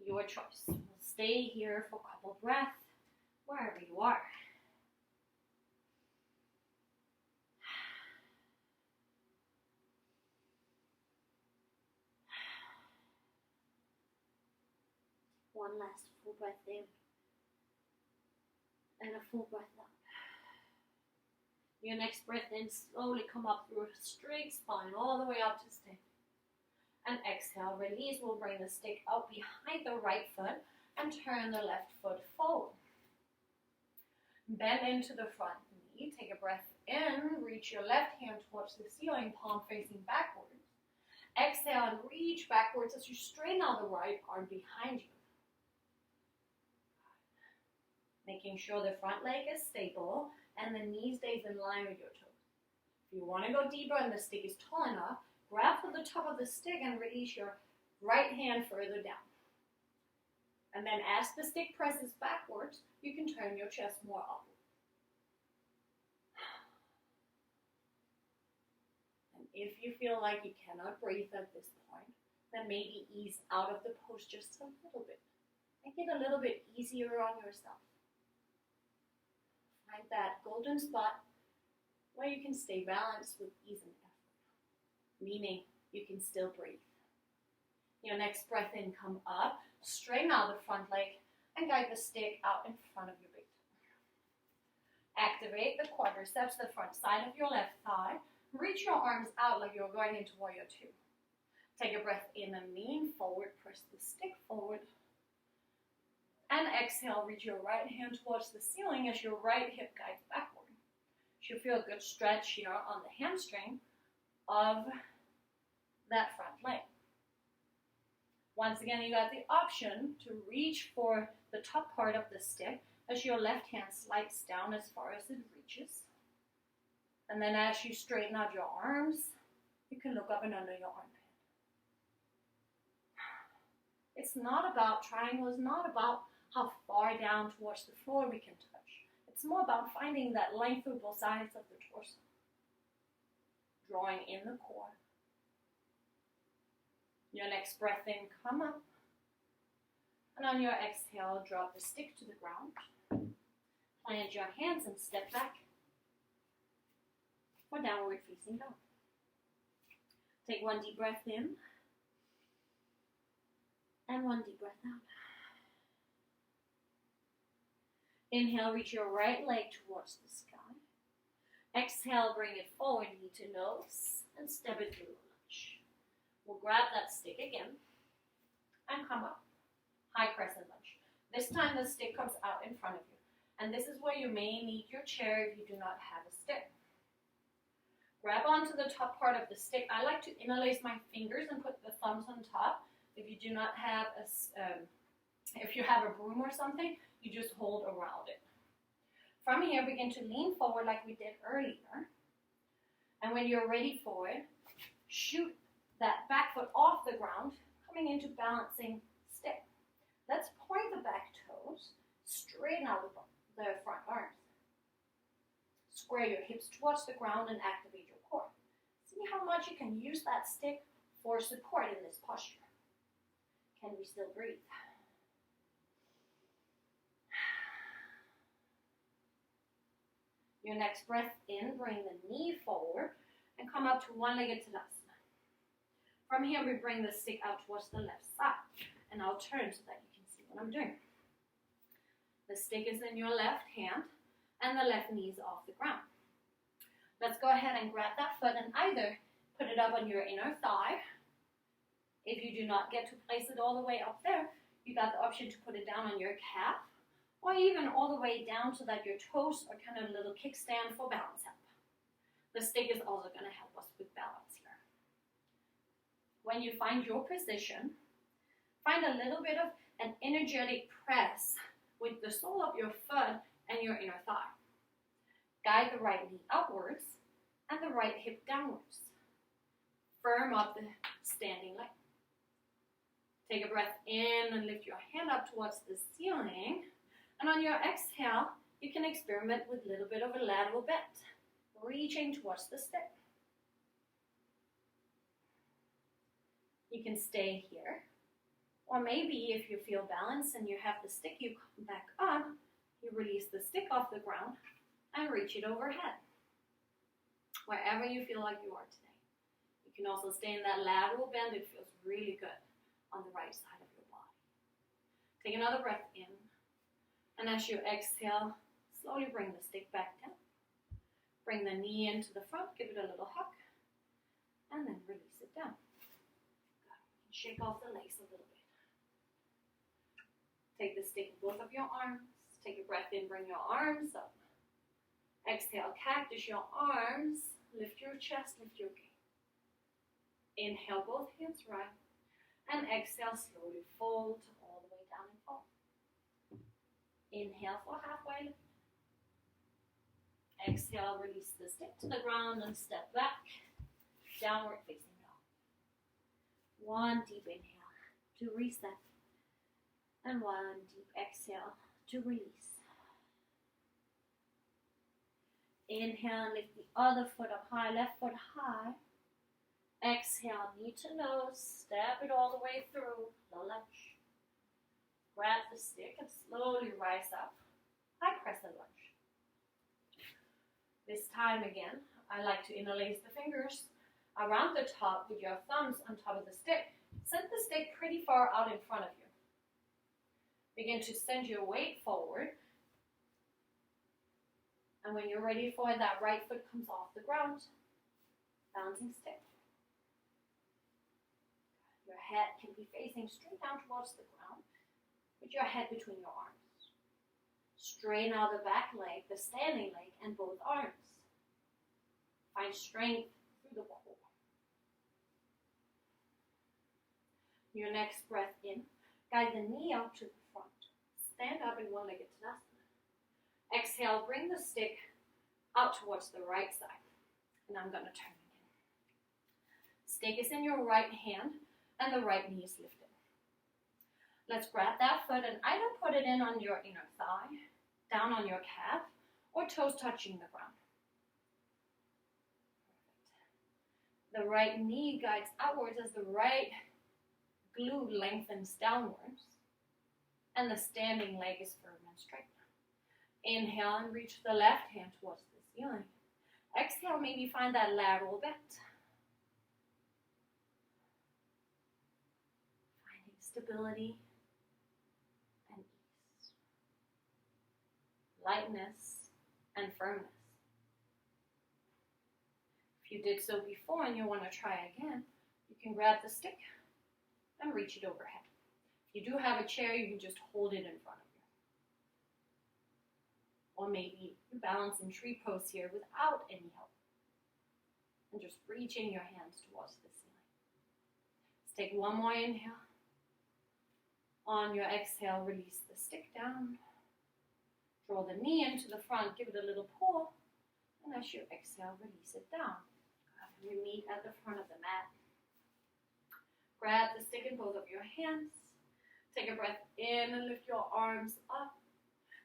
Your choice. We'll stay here for a couple breaths, wherever you are. One last full breath in. And a full breath out. Your next breath in, slowly come up through a straight spine, all the way up to standing. And exhale, release. We'll bring the stick out behind the right foot and turn the left foot forward. Bend into the front knee. Take a breath in. Reach your left hand towards the ceiling, palm facing backwards. Exhale and reach backwards as you straighten out the right arm behind you. Making sure the front leg is stable and the knee stays in line with your toes. If you want to go deeper and the stick is tall enough, grab for the top of the stick and release your right hand further down. And then as the stick presses backwards, you can turn your chest more upward. And if you feel like you cannot breathe at this point, then maybe ease out of the pose just a little bit. Make it a little bit easier on yourself. Find that golden spot where you can stay balanced with ease and effort, meaning you can still breathe. Your next breath in, come up, straighten out the front leg, and guide the stick out in front of your big toe. Activate the quadriceps, the front side of your left thigh. Reach your arms out like you're going into warrior two. Take a breath in and lean forward, press the stick forward. And exhale, reach your right hand towards the ceiling as your right hip guides backward. You should feel a good stretch here on the hamstring of that front leg. Once again, you got the option to reach for the top part of the stick as your left hand slides down as far as it reaches. And then as you straighten out your arms, you can look up and under your armpit. It's not about, triangle is not about how far down towards the floor we can touch. It's more about finding that length through both sides of the torso. Drawing in the core. Your next breath in, come up. And on your exhale, drop the stick to the ground. Plant your hands and step back for downward facing dog. Take one deep breath in. And one deep breath out. Inhale, reach your right leg towards the sky. Exhale, bring it forward, knee to nose, and step it through lunge. We'll grab that stick again and come up. High crescent lunge. This time the stick comes out in front of you. And this is where you may need your chair if you do not have a stick. Grab onto the top part of the stick. I like to interlace my fingers and put the thumbs on top. If you do not have if you have a broom or something, you just hold around it. From here, begin to lean forward like we did earlier. And when you're ready for it, shoot that back foot off the ground, coming into balancing stick. Let's point the back toes, straighten out the front arms. Square your hips towards the ground and activate your core. See how much you can use that stick for support in this posture. Can we still breathe? Your next breath in, bring the knee forward and come up to one-legged Tadasana. From here, we bring the stick out towards the left side. And I'll turn so that you can see what I'm doing. The stick is in your left hand and the left knee is off the ground. Let's go ahead and grab that foot and either put it up on your inner thigh. If you do not get to place it all the way up there, you got the option to put it down on your calf or even all the way down so that your toes are kind of a little kickstand for balance help. The stick is also going to help us with balance here. When you find your position, find a little bit of an energetic press with the sole of your foot and your inner thigh. Guide the right knee outwards and the right hip downwards. Firm up the standing leg. Take a breath in and lift your hand up towards the ceiling. And on your exhale, you can experiment with a little bit of a lateral bend, reaching towards the stick. You can stay here. Or maybe if you feel balanced and you have the stick, you come back up, you release the stick off the ground and reach it overhead. Wherever you feel like you are today. You can also stay in that lateral bend. It feels really good on the right side of your body. Take another breath in. And as you exhale, slowly bring the stick back down. Bring the knee into the front, give it a little hug, and then release it down. Good. Shake off the legs a little bit. Take the stick with both of your arms. Take a breath in, bring your arms up. Exhale, cactus your arms. Lift your chest, lift your gaze. Inhale, both hands right. And exhale, slowly fold all the way down and fall. Inhale for halfway lift. Exhale, release the stick to the ground and step back. Downward facing dog. One deep inhale to reset. And one deep exhale to release. Inhale, lift the other foot up high, left foot high. Exhale, knee to nose, step it all the way through the lunge. Grab the stick and slowly rise up. High Crescent Lunge. This time again, I like to interlace the fingers around the top with your thumbs on top of the stick. Send the stick pretty far out in front of you. Begin to send your weight forward. And when you're ready for it, that right foot comes off the ground. Bouncing stick. Your head can be facing straight down towards the ground with your head between your arms. Straighten out the back leg, the standing leg, and both arms. Find strength through the core. Your next breath in, guide the knee out to the front. Stand up in one-legged Tadasana. Exhale, bring the stick out towards the right side. And I'm going to turn again. Stick is in your right hand and the right knee is lifted. Let's grab that foot and either put it in on your inner thigh, down on your calf, or toes touching the ground. Perfect. The right knee guides outwards as the right glute lengthens downwards, and the standing leg is firm and straight. Inhale and reach the left hand towards the ceiling. Exhale, maybe find that lateral bend. Finding stability and ease. Lightness and firmness. If you did so before and you want to try again, you can grab the stick and reach it overhead. If you do have a chair, you can just hold it in front of you. Or maybe you balance in tree pose here without any help. And just reaching your hands towards the ceiling. Let's take one more inhale. On your exhale, release the stick down. Draw the knee into the front, give it a little pull. And as you exhale, release it down. We meet at the front of the mat. Grab the stick in both of your hands. Take a breath in and lift your arms up.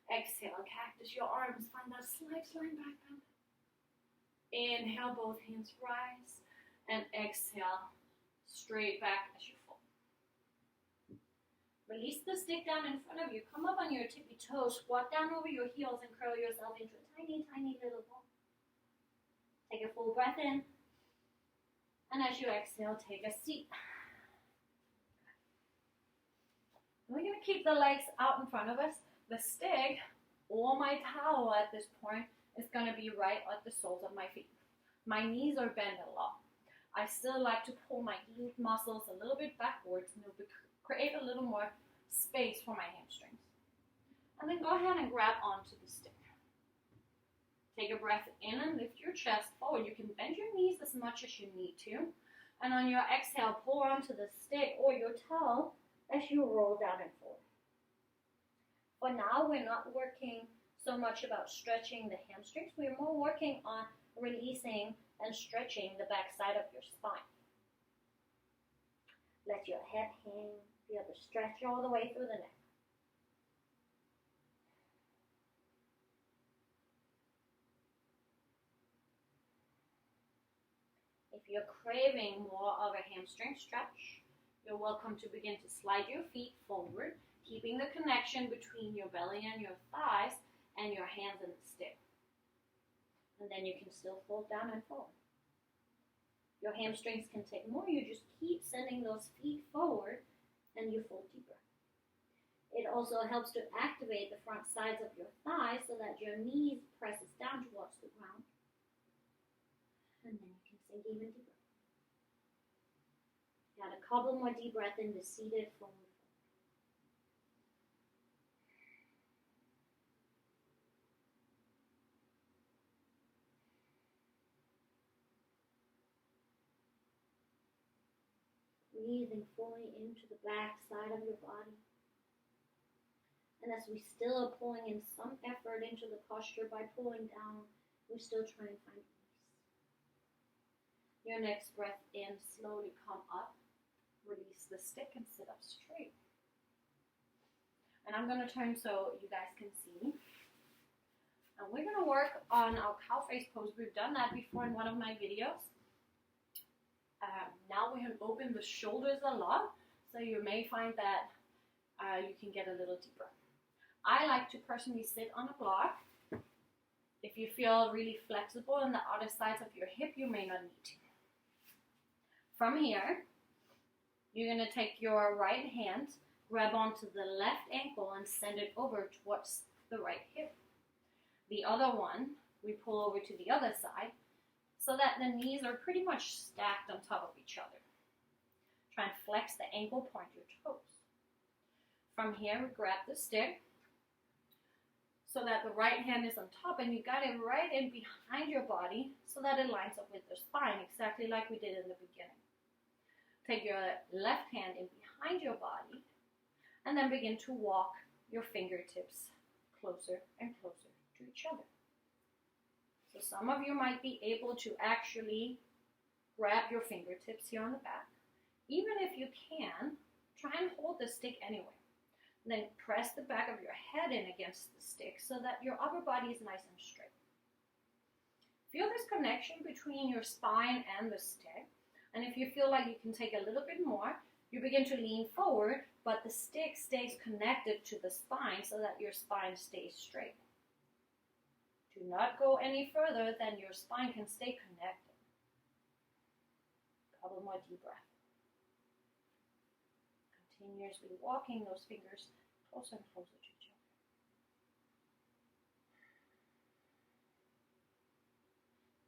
Exhale, cactus your arms. Find that slight back bend. Inhale, both hands rise. And exhale, straight back as you fall. Release the stick down in front of you. Come up on your tippy toes. Squat down over your heels and curl yourself into a tiny, tiny little ball. Take a full breath in. And as you exhale, take a seat. We're going to keep the legs out in front of us. The stick or my towel at this point is going to be right at the soles of my feet. My knees are bent a lot. I still like to pull my glute muscles a little bit backwards and create a little more space for my hamstrings. And then go ahead and grab onto the stick. Take a breath in and lift your chest forward. You can bend your knees as much as you need to. And on your exhale, pull onto the stick or your towel as you roll down and forward. For now, we're not working so much about stretching the hamstrings. We're more working on releasing and stretching the back side of your spine. Let your head hang. Feel the stretch all the way through the neck. If you're craving more of a hamstring stretch, you're welcome to begin to slide your feet forward, keeping the connection between your belly and your thighs and your hands and the stick. And then you can still fold down and forward. Your hamstrings can take more. You just keep sending those feet forward and you fold deeper. It also helps to activate the front sides of your thighs so that your knees presses down towards the ground. And then you can sink even deeper. Got a couple more deep breaths into seated forward. Breathing fully into the back side of your body. And as we still are pulling in some effort into the posture by pulling down, we still try and find peace. Your next breath in, slowly come up. Release the stick and sit up straight. And I'm going to turn so you guys can see. And we're going to work on our cow face pose. We've done that before in one of my videos. Now we're going to open the shoulders a lot. So you may find that you can get a little deeper. I like to personally sit on a block. If you feel really flexible in the outer sides of your hip, you may not need to. From here, you're going to take your right hand, grab onto the left ankle and send it over towards the right hip. The other one, we pull over to the other side so that the knees are pretty much stacked on top of each other. Try and flex the ankle, point your toes. From here, we grab the stick so that the right hand is on top and you got it right in behind your body so that it lines up with the spine, exactly like we did in the beginning. Take your left hand in behind your body and then begin to walk your fingertips closer and closer to each other. So some of you might be able to actually grab your fingertips here on the back. Even if you can, try and hold the stick anyway. And then press the back of your head in against the stick so that your upper body is nice and straight. Feel this connection between your spine and the stick. And if you feel like you can take a little bit more, you begin to lean forward, but the stick stays connected to the spine so that your spine stays straight. Do not go any further than your spine can stay connected. A couple more deep breaths. Continuously walking those fingers closer and closer to each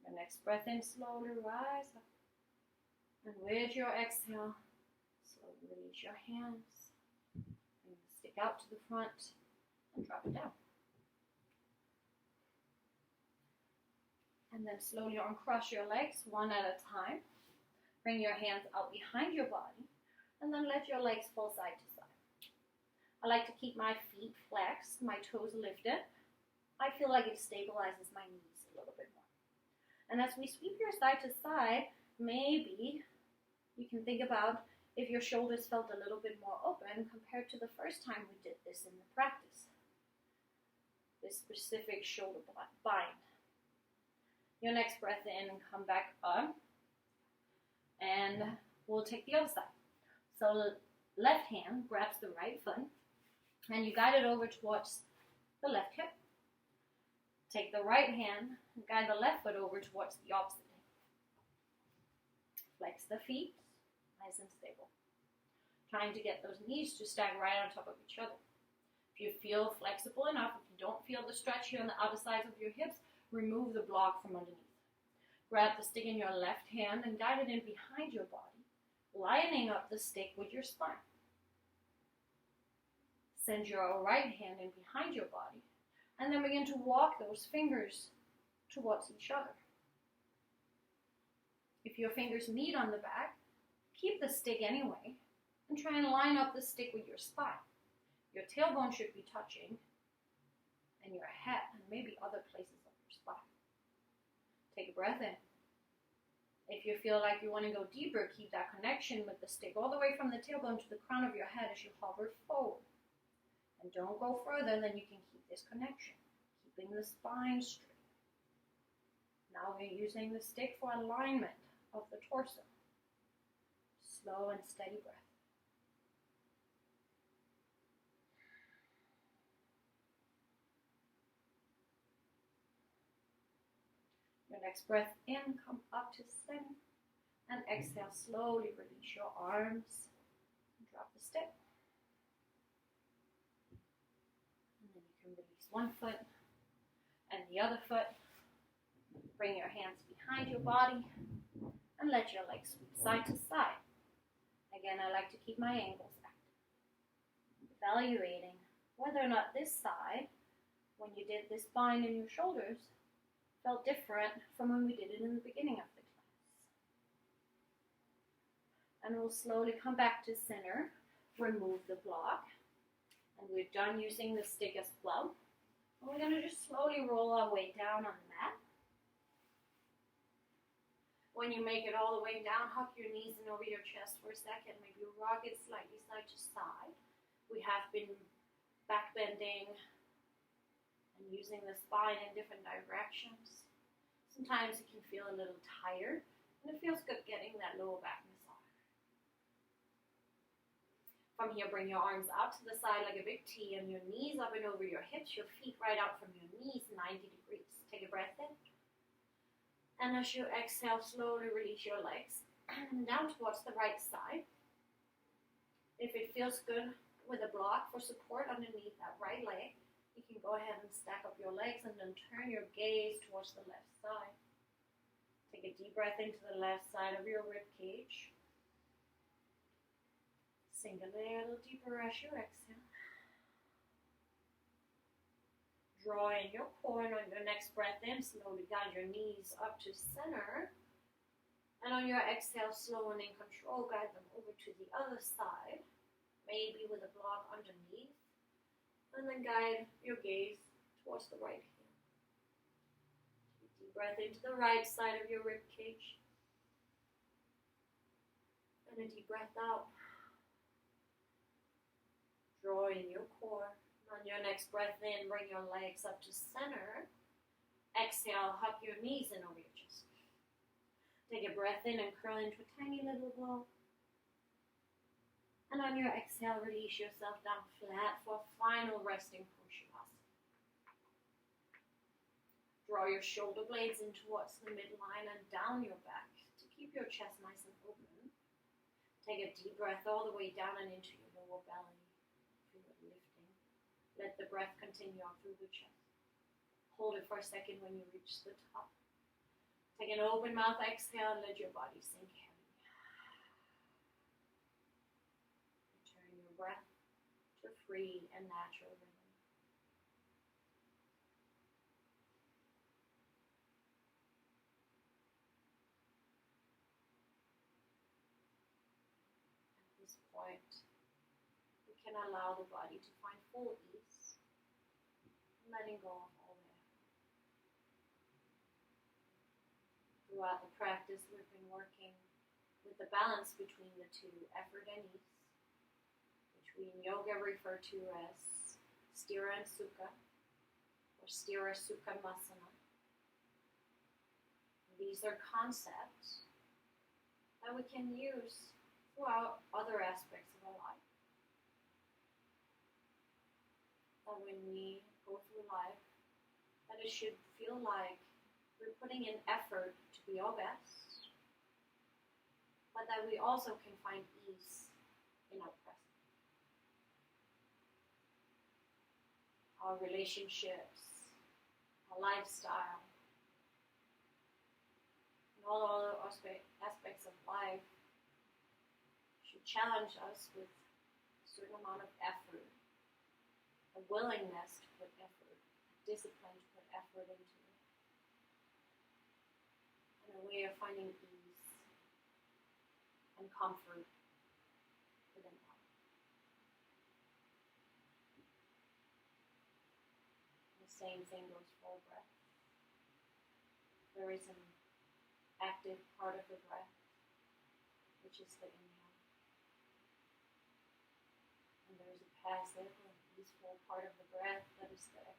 other. The next breath in, slowly rise up. And with your exhale, slowly release your hands. Bring the stick out to the front and drop it down. And then slowly uncross your legs one at a time. Bring your hands out behind your body. And then let your legs fall side to side. I like to keep my feet flexed, my toes lifted. I feel like it stabilizes my knees a little bit more. And as we sweep your side to side, maybe you can think about if your shoulders felt a little bit more open compared to the first time we did this in the practice. This specific shoulder bind. Your next breath in and come back up. And we'll take the other side. So the left hand grabs the right foot and you guide it over towards the left hip. Take the right hand and guide the left foot over towards the opposite hip. Flex the feet, nice and stable. Trying to get those knees to stack right on top of each other. If you feel flexible enough, if you don't feel the stretch here on the outer sides of your hips, remove the block from underneath. Grab the stick in your left hand and guide it in behind your body, lining up the stick with your spine. Send your right hand in behind your body and then begin to walk those fingers towards each other. If your fingers meet on the back, keep the stick anyway and try and line up the stick with your spine. Your tailbone should be touching and your head and maybe other places of your spine. Take a breath in. If you feel like you want to go deeper, keep that connection with the stick all the way from the tailbone to the crown of your head as you hover forward. And don't go further than you can keep this connection, keeping the spine straight. Now we're using the stick for alignment of the torso. Slow and steady breath. Your next breath in, come up to center, and exhale, slowly release your arms, and drop the stick. And then you can release one foot and the other foot. Bring your hands behind your body and let your legs sweep side to side. Again, I like to keep my ankles active. Evaluating whether or not this side, when you did this bind in your shoulders, felt different from when we did it in the beginning of the class. And we'll slowly come back to center, remove the block, and we're done using the stick as well. And we're going to just slowly roll our way down on the mat. When you make it all the way down, hug your knees in over your chest for a second. Maybe rock it slightly side to side. We have been back bending and using the spine in different directions. Sometimes it can feel a little tired, and it feels good getting that lower back massage. If From here, bring your arms out to the side like a big T and your knees up and over your hips, your feet right out from your knees, 90 degrees. Take a breath in. And as you exhale, slowly release your legs down towards the right side. If it feels good with a block for support underneath that right leg, you can go ahead and stack up your legs and then turn your gaze towards the left side. Take a deep breath into the left side of your rib cage. Sink a little deeper as you exhale. Draw in your core, and on your next breath in, slowly guide your knees up to center. And on your exhale, slow and in control, guide them over to the other side, maybe with a block underneath. And then guide your gaze towards the right hand. Deep breath into the right side of your rib cage. And a deep breath out. Draw in your core. On your next breath in, bring your legs up to center. Exhale, hug your knees in over your chest. Take a breath in and curl into a tiny little ball. And on your exhale, release yourself down flat for a final resting portion. Draw your shoulder blades in towards the midline and down your back to keep your chest nice and open. Take a deep breath all the way down and into your lower belly. Feel it lifting. Let the breath continue on through the chest. Hold it for a second when you reach the top. Take an open mouth exhale and let your body sink heavy. Return your breath to free and natural rhythm. At this point, we can allow the body to find full ease, letting go of all the effort. Throughout the practice, we've been working with the balance between the two, effort and ease, which we in yoga refer to as stira and sukha, or stira sukha masana. These are concepts that we can use throughout other aspects of our life. That when we go through life, that it should feel like we're putting in effort to be our best, but that we also can find ease in our present. Our relationships, our lifestyle, and all other aspects of life should challenge us with a certain amount of effort, a willingness to put effort, a discipline to put effort into it, and a way of finding ease and comfort within life. The same thing goes for breath. There is an active part of the breath, which is the inhale. And there is a passive and peaceful part of the breath that is the exhale.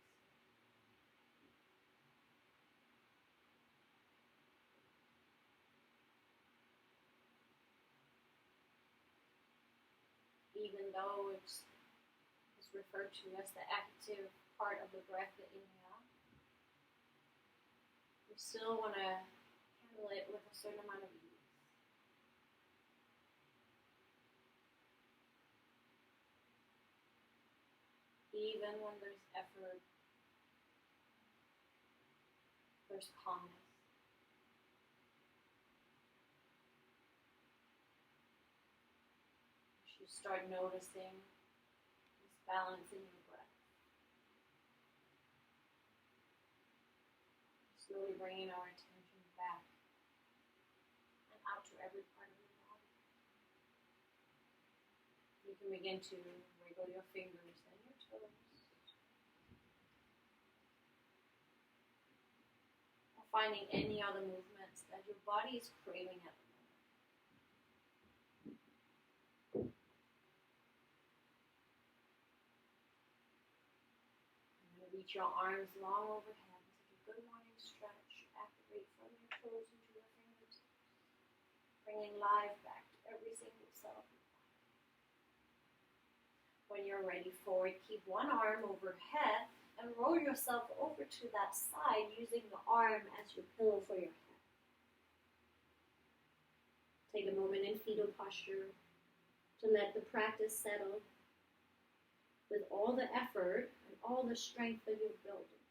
Even though it's referred to as the active part of the breath, the inhale, we still want to handle it with a certain amount of ease. Even when there's effort, there's calmness. You start noticing this balance in your breath. Slowly bringing our attention back and out to every part of your body. You can begin to wiggle your fingers and your toes. Or finding any other movements that your body is craving at the moment. Reach your arms long overhead. Take a good morning stretch. Activate from your toes into your fingertips. Bringing life back to every single cell of your body. When you're ready for it, keep one arm overhead and roll yourself over to that side using the arm as your pillow for your head. Take a moment in fetal posture to let the practice settle with all the effort and all the strength that you're building,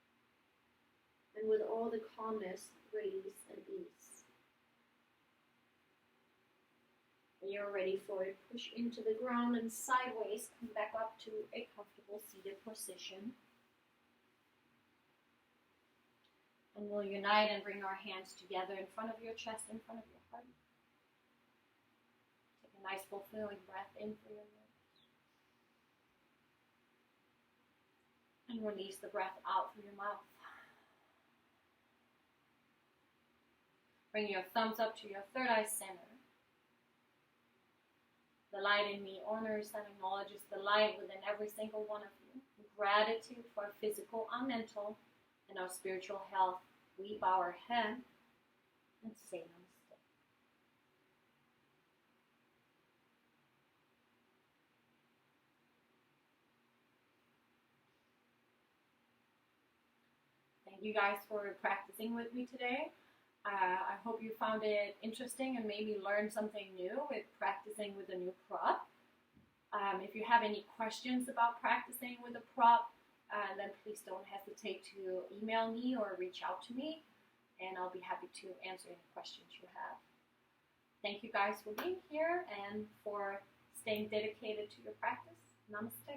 and with all the calmness, grace, and ease. When you're ready for it, push into the ground and sideways, come back up to a comfortable seated position. And we'll unite and bring our hands together in front of your chest, in front of your heart. Take a nice fulfilling breath in through your nose. And release the breath out through your mouth. Bring your thumbs up to your third eye center. The light in me honors and acknowledges the light within every single one of you. Gratitude for our physical, our mental, and our spiritual health. We bow our head and say namaste. Thank you guys for practicing with me today. I hope you found it interesting and maybe learned something new with practicing with a new prop. If you have any questions about practicing with a prop, then please don't hesitate to email me or reach out to me, and I'll be happy to answer any questions you have. Thank you guys for being here and for staying dedicated to your practice. Namaste.